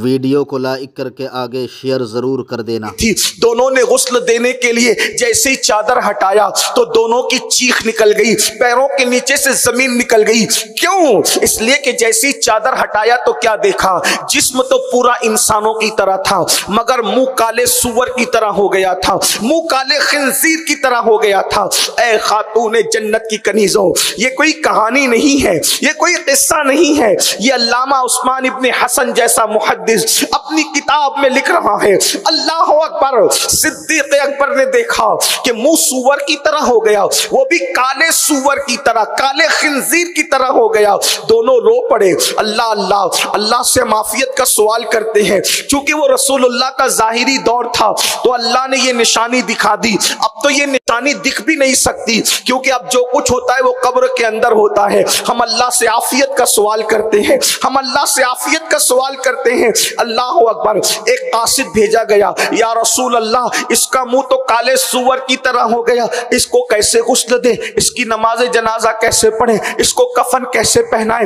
Video کو like کر کے آگے شیئر ضرور کر دینا تھی۔ دونوں نے غسل دینے کے لیے جیسے ہی چادر ہٹایا تو دونوں کی چیخ نکل گئی، پیروں کے نیچے سے زمین نکل گئی۔ کیوں؟ اس لیے کہ جیسے ہی چادر ہٹایا تو کیا دیکھا؟ جسم تو پورا انسانوں کی طرح تھا مگر منہ کالے سور کی طرح ہو گیا تھا، منہ کالے خنزیر کی طرح ہو گیا تھا۔ اے خاتون جنت کی کنیزوں، یہ کوئی کہانی نہیں ہے، یہ کوئی قصہ نہیں ہے، یہ علامہ عثمان ابن حسن جیسا محدث اپنی کتاب میں لکھ رہا ہے۔ اللہ اکبر! صدیق اکبر نے دیکھا کہ منہ سور کی طرح ہو گیا، وہ بھی کالے سور کی طرح، کالے خنزیر کی طرح ہو گیا۔ دونوں رو پڑے، اللہ سے معافیت کا سوال کرتے ہیں۔ چونکہ وہ رسول اللہ کا ظاہری دور تھا تو اللہ نے یہ نشانی دکھا دی، اب تو یہ نشانی دکھ بھی نہیں سکتی کیونکہ اب جو کچھ ہوتا ہے وہ قبر کے اندر ہوتا ہے۔ ہم اللہ سے عافیت کا سوال کرتے ہیں، ہم اللہ سے عافیت کا سوال کرتے ہیں۔ اللہ اکبر! ایک قاصد بھیجا گیا، یا رسول اللہ اس کا منہ تو کالے سور کی طرح ہو گیا، اس کو کیسے غسل دے، اس کی نماز جنازہ کیسے پڑھے، اس کو کفن کیسے پہنائے؟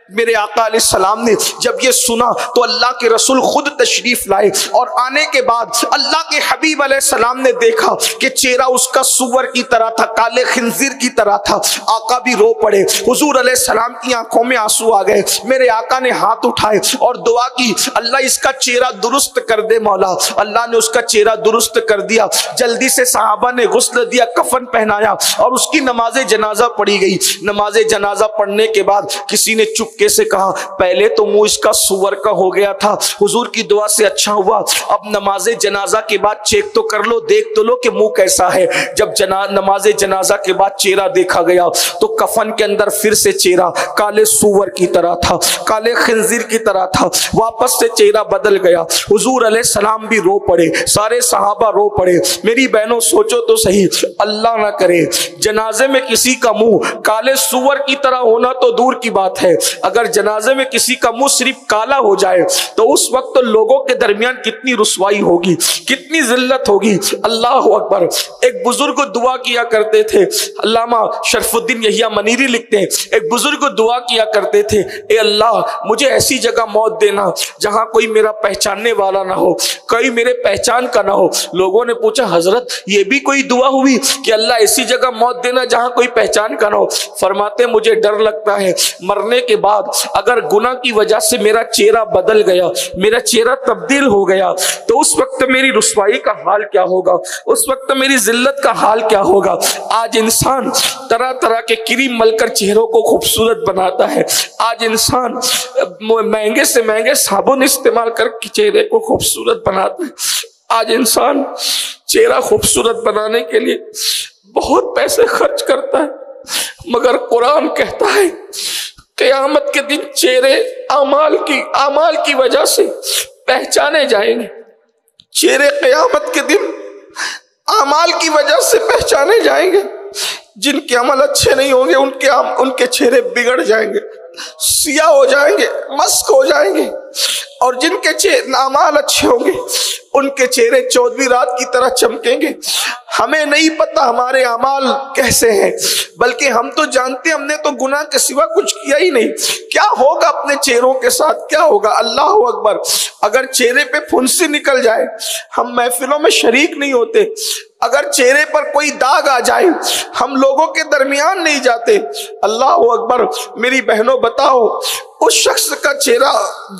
میرے آقا علیہ السلام نے جب یہ سنا تو اللہ کے رسول خود تشریف لائے، اور آنے کے بعد اللہ کے حبیب علیہ السلام نے دیکھا کہ چہرہ اس کا سور کی طرح تھا، کالے خنزیر کی طرح تھا۔ آقا بھی رو پڑے، حضور علیہ السلام کی آنکھوں میں آنسو آ گئے۔ میرے آقا نے ہاتھ اٹھائے اور دعا کی، اللہ اس کا چہرہ درست کر دے مولا۔ اللہ نے اس کا چہرہ درست کر دیا۔ جلدی سے صحابہ نے غسل دیا، کفن پہنایا اور اس کی نماز جنازہ پڑھی گئی۔ نماز جنازہ پڑھنے کے بعد کسی نے چپ کیسے کہا، پہلے تو منہ اس کا سور کا ہو گیا تھا، حضور کی دعا سے اچھا ہوا، اب نماز جنازہ کے بعد چیک تو کر لو، دیکھ تو لو کہ منہ کیسا ہے۔ جب نماز جنازہ کے بعد چہرہ دیکھا گیا تو کفن کے اندر پھر سے چہرہ کالے سور کی طرح تھا، کالے خنزیر کی طرح تھا۔ واپس سے چہرہ بدل گیا۔ حضور علیہ السلام بھی رو پڑے، سارے صحابہ رو پڑے۔ میری بہنوں سوچو تو صحیح، اللہ نہ کرے جنازے میں کسی کا منہ کالے سور کی طرح ہونا تو دور کی بات ہے، اگر جنازے میں کسی کا منہ صرف کالا ہو جائے تو اس وقت تو لوگوں کے درمیان کتنی رسوائی ہوگی، کتنی ذلت ہوگی۔ اللہ اکبر! ایک بزرگ دعا کیا کرتے تھے، علامہ شرف الدین یحییٰ منیری لکھتے ہیں، ایک بزرگ دعا کیا کرتے تھے، اے اللہ مجھے ایسی جگہ موت دینا جہاں کوئی میرا پہچاننے والا نہ ہو، کوئی میرے پہچان کا نہ ہو۔ لوگوں نے پوچھا، حضرت یہ بھی کوئی دعا ہوئی کہ اللہ ایسی جگہ موت دینا جہاں کوئی پہچان کا نہ ہو؟ فرماتے مجھے ڈر لگتا ہے مرنے کے بعد اگر گناہ کی وجہ سے میرا چہرہ بدل گیا، میرا چہرہ تبدیل ہو گیا تو اس وقت میری رسوائی کا حال کیا ہوگا، اس وقت میری ذلت کا حال کیا ہوگا۔ آج انسان طرح طرح کے کریم مل کر چہروں کو خوبصورت بناتا ہے، آج انسان مہنگے سے مہنگے صابن استعمال کر کے چہرے کو خوبصورت بناتا ہے، آج انسان چہرہ خوبصورت بنانے کے لیے بہت پیسے خرچ کرتا ہے، مگر قرآن کہتا ہے قیامت کے دن چہرے اعمال کی وجہ سے پہچانے جائیں گے، چہرے قیامت کے دن اعمال کی وجہ سے پہچانے جائیں گے۔ جن کے عمل اچھے نہیں ہوں گے ان کے چہرے بگڑ جائیں گے، سیاہ ہو جائیں گے، مسک ہو جائیں گے، اور جن کے اعمال اچھے ہوں گے ان کے چہرے 14ویں رات کی طرح چمکیں گے۔ ہمیں نہیں پتا ہمارے اعمال کیسے ہیں، بلکہ ہم تو جانتے ہم نے تو گناہ کے سوا کچھ کیا ہی نہیں۔ کیا ہوگا اپنے چہروں کے ساتھ، کیا ہوگا؟ اللہ اکبر! اگر چہرے پہ پھنسی نکل جائے ہم محفلوں میں شریک نہیں ہوتے، اگر چہرے پر کوئی داغ آ جائے ہم لوگوں کے درمیان نہیں جاتے۔ اللہ اکبر! میری بہنوں بتاؤ، اس شخص کا چہرہ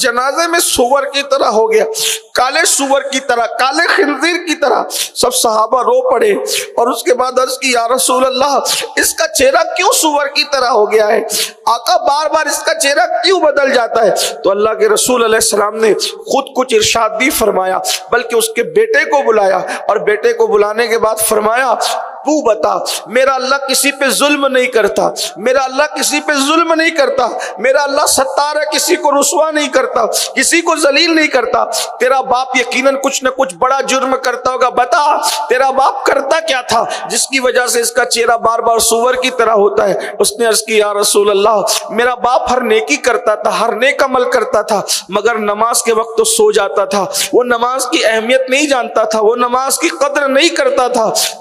جنازے میں سور کی طرح ہو گیا، کالے سور کی طرح، کالے خنزیر کی طرح۔ سب صحابہ رو پڑے اور اس کے بعد عرض کی، یا رسول اللہ اس کا چہرہ کیوں سور کی طرح ہو گیا ہے؟ آقا بار بار اس کا چہرہ کیوں بدل جاتا ہے؟ تو اللہ کے رسول علیہ السلام نے خود کچھ ارشاد بھی فرمایا، بلکہ اس کے بیٹے کو بلایا اور بیٹے کو بلانے کے بعد فرمایا، تو بتا میرا اللہ کسی پہ ظلم نہیں کرتا، میرا اللہ کسی پہ ظلم نہیں کرتا، میرا اللہ ستار ہے، کسی کو رسوا نہیں کرتا، کسی کو ذلیل نہیں کرتا۔ تیرا باپ یقیناً کچھ نہ کچھ بڑا جرم کرتا ہوگا، بتا تیرا باپ کرتا کیا تھا جس کی وجہ سے اس کا چہرہ بار بار سور کی طرح ہوتا ہے؟ اس نے عرض کی، یا رسول اللہ میرا باپ ہر نیکی کرتا تھا، ہر نیک عمل کرتا تھا، مگر نماز کے وقت تو سو جاتا تھا، وہ نماز کی اہمیت نہیں جانتا تھا، وہ نماز کی قدر نہیں کرتا تھا۔